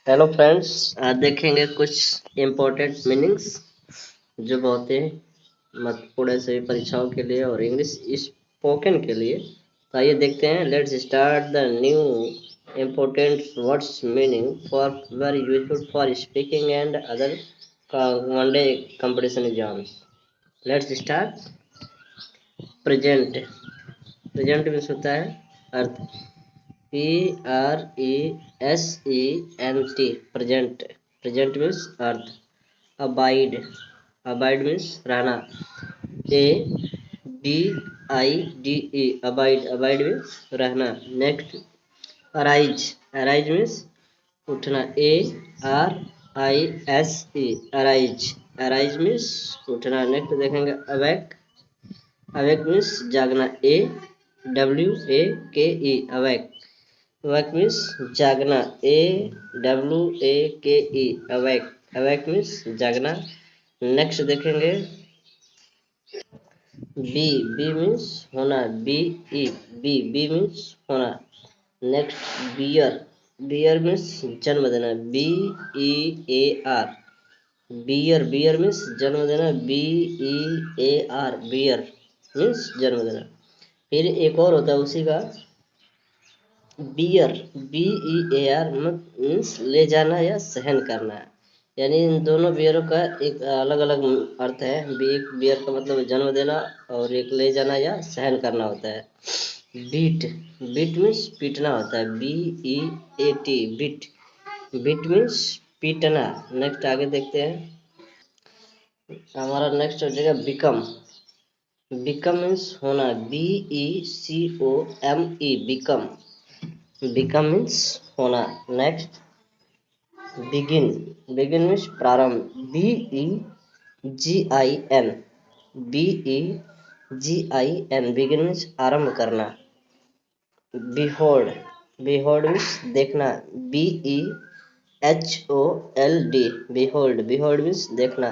Hello friends, आज देखेंगे कुछ इम्पोर्टेंट मीनिंग्स जो बहुत ही महत्वपूर्ण है सभी परीक्षाओं के लिए और इंग्लिश स्पोकन के लिए। तो आइए देखते हैं। Let's start the new important words meaning for very useful for speaking and other one day competition exams. Let's start. Present. Present means होता है अर्थ। PRESENT present. प्रेजेंट मीन्स अर्थ। अबाइड। अबाइड मीन्स रहना। ABIDE abide. Abide means रहना। Next arise. Arise means उठना। ARISE arise. Arise means उठना। Next देखेंगे awake. Awake means जागना। AWAKE awake. Awake means जागना। AWAKE awake. Awake means जागना। Next देखेंगे be. Be means होना। बी मीन्स होना। Next bear. बियर मीन्स जन्म देना। BEAR beer. बियर मीन्स जन्म देना। BEAR बियर मीन्स जन्म देना। फिर एक और होता है उसी का बियर। BEAR मीन्स ले जाना या सहन करना। यानी इन दोनों बियरों का एक अलग अलग अर्थ है। एक बियर का मतलब जन्म देना और एक ले जाना या सहन करना होता है। बीट। बीट मीन्स पीटना होता है। BEAT beat. बीट मीन्स पीटना। नेक्स्ट आगे देखते हैं। हमारा नेक्स्ट हो जाएगा बिकम। बिकम मीन्स होना। BECOME become. बिकम मीन्स होना। Next begin. बिगिन मीन्स प्रारंभ। BEGIN BEGIN बिगिन मीन्स आरंभ करना। बिहोल्ड। बिहोल्ड मीन्स देखना। BEHOLD behold. बिहोल्ड मीन्स देखना।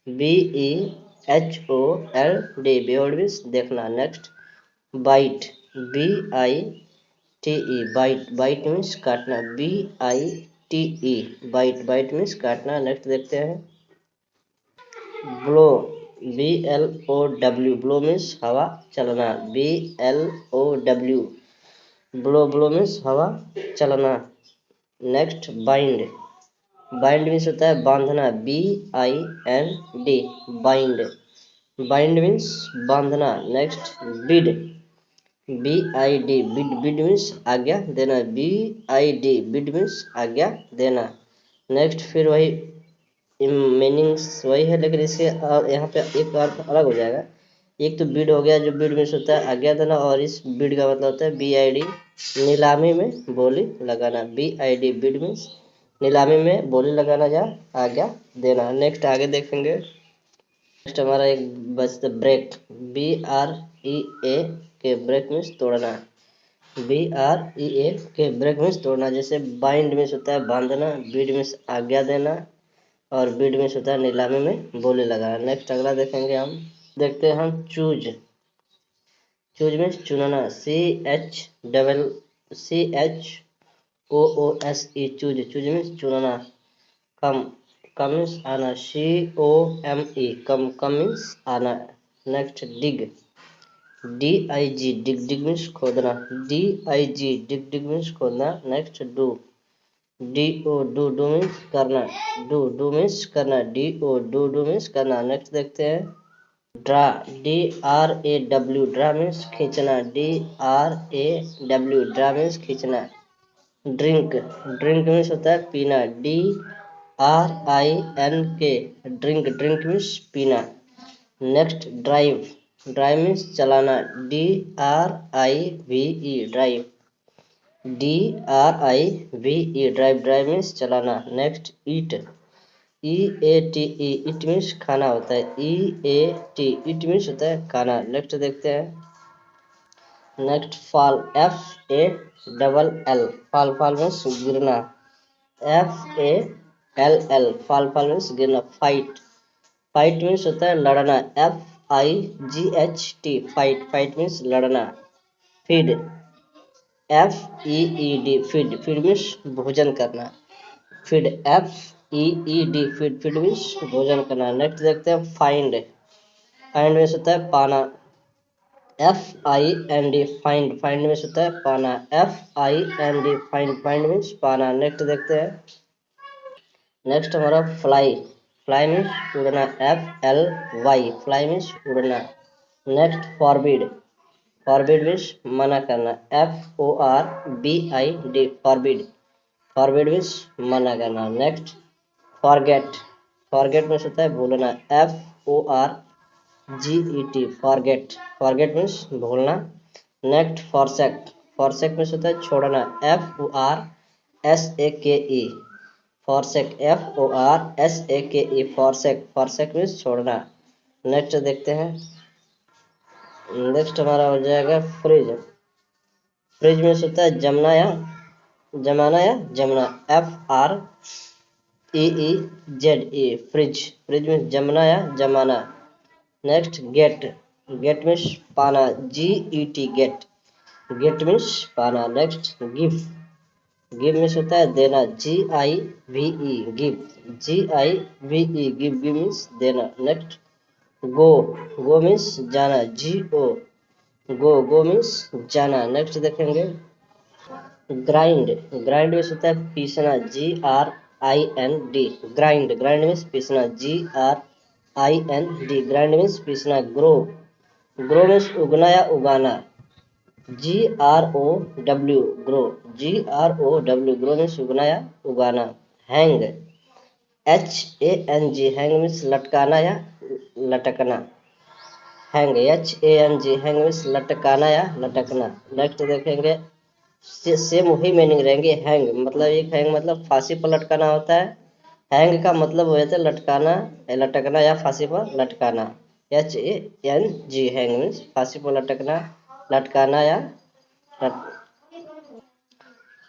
BEHOLD बिहोल्ड मीन्स देखना। Next bite. BITE bite. Bite means काटना। BITE bite. Bite means काटना। Next देखते हैं ब्लो। BLOW ब्लो मीन्स हवा चलना। BLOW blow. ब्लो मीन्स हवा चलना। Next bind. बाइंड मीन्स होता है बांधना। BIND bind. बाइंड मीन्स बांधना। Next bid. BID bid. Bid means आज्ञा देना। BID बिड मीन्स आज्ञा देना। नेक्स्ट फिर वही मीनिंग्स वही है, लेकिन इसके यहाँ पे एक अर्थ अलग हो जाएगा। एक तो बिड हो गया, जो बिड मीन्स होता है आज्ञा देना, और इस बिड का मतलब होता है BID नीलामी में बोली लगाना। BID बिड मीन्स नीलामी में बोली लगाना या आज्ञा देना। नेक्स्ट आगे देखेंगे। नेक्स्ट हमारा एक बचता ब्रेक। BREA के ब्रेक मीन्स तोड़ना। BREA के ब्रेक मीन्स तोड़ना। जैसे बाइंड मीन्स होता है बांधना, बीड मीन्स आज्ञा देना, और बीड मीन्स होता है नीलामी में बोली लगाना। नेक्स्ट अगला देखेंगे हम। देखते हैं हम चूज। चूज मीन्स चुनना। CHOOSE choose. चूज मीन्स चुनना। कम। कम मीन्स आना। COME कम। कम मीन्स आना। नेक्स्ट डिग। DIG डिग। डिग मीन्स खोदना। DIG डिग। डिग मीन्स खोदना। Next do. DO do. Do means करना। डू मीन्स करना। DO डू मीन्स करना। नेक्स्ट देखते हैं ड्रा। DRAW ड्रा मीन्स खींचना। DRAW ड्रा मीन्स खींचना। ड्रिंक। ड्रिंक मीन्स होता है पीना। DRINK drink. ड्रिंक मीन्स पीना। Next drive. ड्राइव मीन्स चलाना। DRIVE drive. DRIVE drive. Drive means चलाना। Next eat. EATE eat means खाना होता है। EAT इट मीन्स होता है खाना। नेक्स्ट देखते हैं। Next fall. FALL fall. Fall means गिरना। FALL fall. फॉल मीन्स गिरना। फाइट। फाइट मीन्स होता है लड़ना। FIGHT fight. फाइट मीन्स लड़ना। Feed. FEED feed. Feed means भोजन करना। Feed, FEED, feed, feed means भोजन करना। नेक्स्ट देखते हैं फाइंड। फाइंड मीन्स होता है पाना, FIND, फाइंड, फाइंड मीन्स होता है पाना, FIND, फाइंड, फाइंड मीन्स पाना। नेक्स्ट देखते हैं, नेक्स्ट हमारा फ्लाई। फ्लाई मीन्स उड़ना, FLY, फ्लाई मीन्स उड़ना। Next forbid. फॉरबिड मीन्स मना करना, FORBID, फॉरबिड, फॉरबिड मीन्स मना करना। Next forget. फॉरगेट मीन्स होता है भूलना, FORGET, फॉरगेट, फॉरगेट मीन्स भूलना। Next forsake. फॉरसेक मीन्स होता है छोड़ना, FORSAKE, forsake, FORSAKE, forsake, forsake means छोड़ना। नेक्स्ट देखते हैं, नेक्स्ट हमारा हो जाएगा फ्रिज। फ्रिज मीन्स होता है जमना या जमाना या जमना, FREEZE, फ्रिज, फ्रिज मीन्स जमना या जमाना। Next get. गेट मीन्स पाना, GET, गेट, गेट मीन्स पाना। Next give. गिव मीन्स होता है देना, GIVE, give, GIVE, give, give means देना। Next go. गो मीन्स जाना, GO, गो, गो मीन्स जाना। नेक्स्ट देखेंगे ग्राइंड। ग्राइंड मीन्स होता है पीसना, GRIND, ग्राइंड, ग्राइंड मीन्स पीसना, GRIND, ग्राइंड मीन्स पीसना। ग्रो। ग्रो मीन्स उगना या उगाना, GROW, grow, GROW, grow means उगना या उगाना। हैंग। HANG, हैंग मीन्स लटकाना या लटकना, हैंग, HANG, हैंग मीन्स लटकाना या लटकना। नेक्स्ट देखेंगे, सेम वही मीनिंग रहेंगे। हैंग मतलब, एक हैंग मतलब फांसी पर लटकाना होता है। हैंग का मतलब हो जाता है लटकाना, लटकना या फांसी पर लटकाना, HANG, हैंग मीन्स फांसी पर लटकना, लटकाना या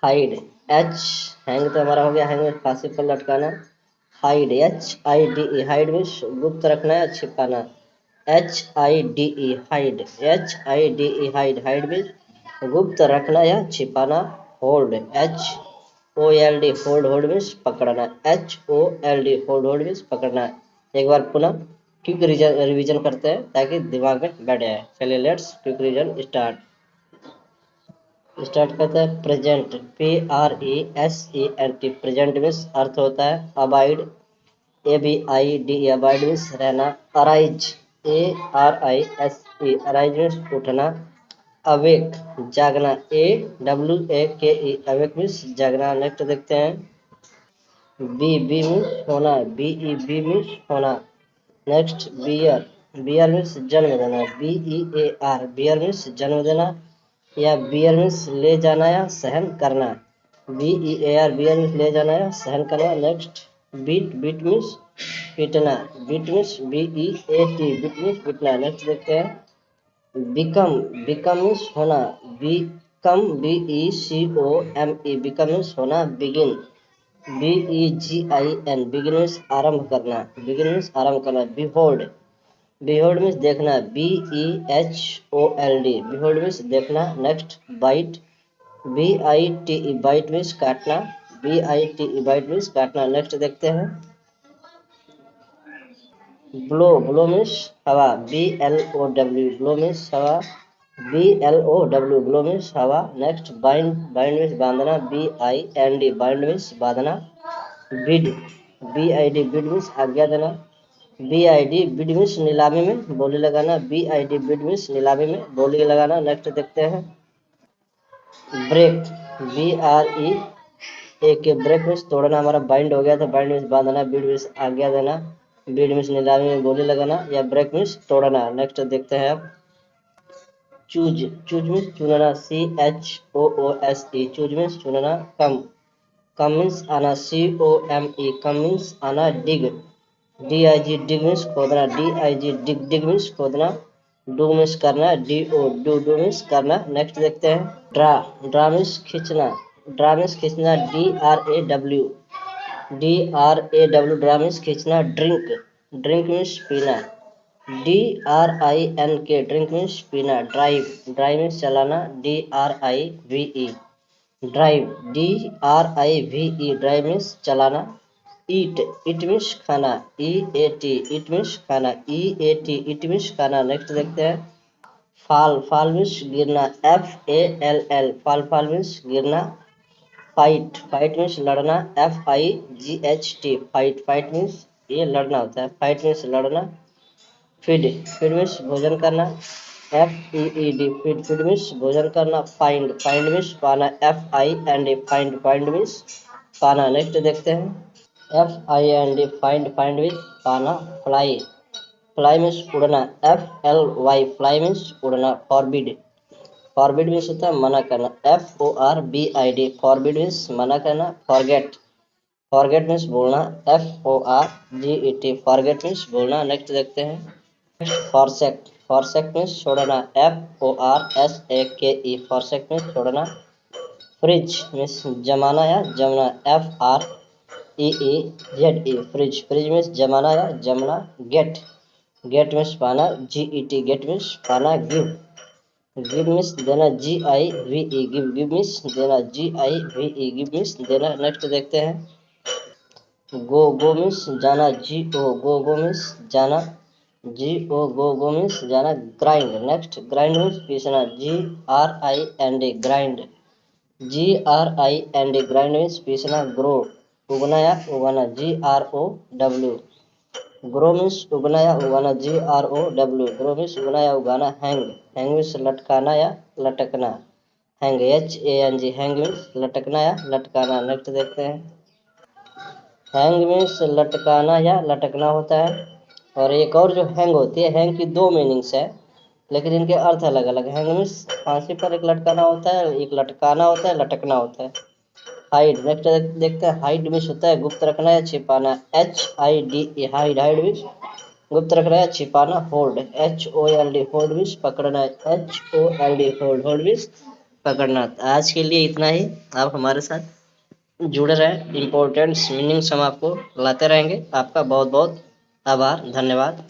हाइड। H, हैंग तो हमारा हो गया, हैंग मीन्स फांसी पर लटकाना। हाइड, HIDE, हाइड मीन्स गुप्त रखना या छिपाना, HIDE, hide, HIDE, hide, hide means गुप्त रखना या छिपाना। Hold, HOLD, hold, hold means पकड़ना, HOLD, होल्ड, होल्ड मीन्स पकड़ना। एक बार पुनः क्विक रिवीजन करते हैं ताकि दिमाग में बैठ जाए। चलिए लेट्स क्विक रिवीजन स्टार्ट करते हैं। प्रेजेंट, PRESENT, प्रेजेंट मीन्स अर्थ होता है अबाइड, ABIDE, अबाइड मीन्स रहना। अराइज, ARISE, अराइज मीन्स उठना। अवेक, जागना, AWAKE, अवेक मीन्स जागना। नेक्स्ट देखते हैं, बी मीन्स होना, BE मीन्स होना। Next bear. बियर मीन्स जन्म देना, BEAR, बियर मीन्स जन्म देना या बियर मीन्स ले जाना या सहन करना, BEAR, बियर मीन्स ले जाना या सहन करना। Next beat. बीट मीन्स पीटना, beat means BEAT, beat means पीटना। नेक्स्ट देखते हैं बिकम। बिकम मीन्स होना, बिकम, BECOME, बिकम मीन्स होना। बिगिन, BEGIN, बिगिन मीन्स आरंभ करना, बिगिन मीन्स आरंभ करना। बिहोल्ड। बिहोल्ड मीन्स देखना, BEHOLD, बिहोल्ड मीन्स देखना। Next bite, BITE, bite means काटना, BITE, बाइट मीन्स काटना। नेक्स्ट देखते हैं ब्लो। ब्लो मीन्स हवा, BLOW, ब्लो मीन्स हवा, BLOW, ब्लो मीन्स हवा। Next bind. बाइंड मीन्स बांधना, BIND, बाइंड मीन्स बांधना। बिड, BID, बिड मीन्स आज्ञा देना। BID, बिड मीन्स नीलामी में बोली लगाना, BID, बिड मीन्स नीलामी में बोली लगाना। नेक्स्ट देखते हैं ब्रेक, BREAK, ब्रेक मीन्स तोड़ना। हमारा बाइंड हो गया था, बाइंड मीन्स बांधना, बिड मीन्स आज्ञा देना, बिड मीन्स नीलामी में बोली लगाना या ब्रेक मीन्स तोड़ना। नेक्स्ट देखते हैं अब चूज। चूज मीन्स चुनना, CHOOSE, चूज मीन्स चुनना। कम। कम मीन्स आना, COME, कम मीन्स आना। डिग, DIG, डिग मीन्स खोदना, DIG, डिग, डिग मीन्स खोदना। डू मीन्स करना, DO, डू मीन्स करना। नेक्स्ट देखते हैं ड्रा। ड्रा मीन्स खींचना, ड्रा मीन्स खींचना, DRAW, ड्रा मीन्स खींचना। ड्रिंक। ड्रिंक मीन्स पीना, DRINK, ड्रिंक मीन्स पीना। ड्राइव। ड्राइव मीन्स चलाना, DRIVE। Drive, DRIVE, drive means चलाना। ईट, इट मीन्स खाना, EAT, इट मीन्स खाना, EAT, इट मीन्स खाना। नेक्स्ट देखते हैं। फाल, फाल मीन्स गिरना, FALL, फाल मीन्स गिरना। फाइट, फाइट मीन्स लड़ना, FIGHT, फाइट मीन्स ये लड़ना होता है, फाइट मीन्स लड़ना। फीड, फीड मीन्स भोजन करना, FEED, फीड मीन्स भोजन करना। फाइंड, फाइंड मीन्स पाना, FIND, फाइंड मीन्स पाना। नेक्स्ट देखते हैं। FIND, फाइंड मीन्स पाना। फ्लाई, फ्लाई मीन्स उड़ना, FLY, फ्लाई मीन्स उड़ना। फॉरबिड, फॉरबिड मीन्स होता है मना करना, FORBID, फॉरबिड मीन्स मना करना। फॉरगेट, फॉरगेट मीन्स भूलना, FORGET, फॉरगेट मीन्स भूलना। नेक्स्ट देखते हैं। फॉरसेक, फॉरसेक मीन्स छोड़ना, FORSAKE, फॉरसेक मीन्स छोड़ना। फ्रिज मीन्स जमाना या जमना, FREEZE, फ्रिज, फ्रिज मीन्स जमाना या जमना। गेट, गेट मीन्स पाना, GET, गेट मीन्स पाना। गिव, गिव मीन्स देना, GIVE, गिव, गिव मीन्स देना, GIVE, गिव मीन्स देना। नेक्स्ट देखते हैं। गो, गो मीन्स जाना, गो मीन्स जाना, गो मीन्स जाना। ग्राइंड, नेक्स्ट ग्राइंड मीन्स पीसना, GRIND, grind, GRIND, grind means पीसना। ग्रो, उगना या उगाना, GROW, ग्रो मीन्स उगना या उगाना, GROW, ग्रो मीन्स उगना या उगाना। हैंग, हैंग मीन्स लटकाना या लटकना, हैंग, HANG, हैंग मीन्स लटकना या लटकाना। नेक्स्ट देखते हैं। हैंग मीन्स लटकाना या लटकना होता है। और एक और जो हैंग होती है, हैंग की दो मीनिंग्स है लेकिन इनके अर्थ अलग अलग। हैंग मीन्स फांसी पर एक लटकाना होता है, एक लटकाना होता है, लटकना होता है। हाइड, नेक्स्ट देखते हैं। हाइड मीन्स होता है गुप्त रखना या छिपाना, HIDE, हाइड, हाइड मीन्स गुप्त रखना या छिपाना। होल्ड, HOLD, होल्ड मीन्स पकड़ना, HOLD, होल्ड, होल्ड मीन्स पकड़ना। आज के लिए इतना ही। आप हमारे साथ जुड़े रहें, इम्पोर्टेंट्स मीनिंग्स हम आपको लाते रहेंगे। आपका बहुत बहुत आभार, धन्यवाद।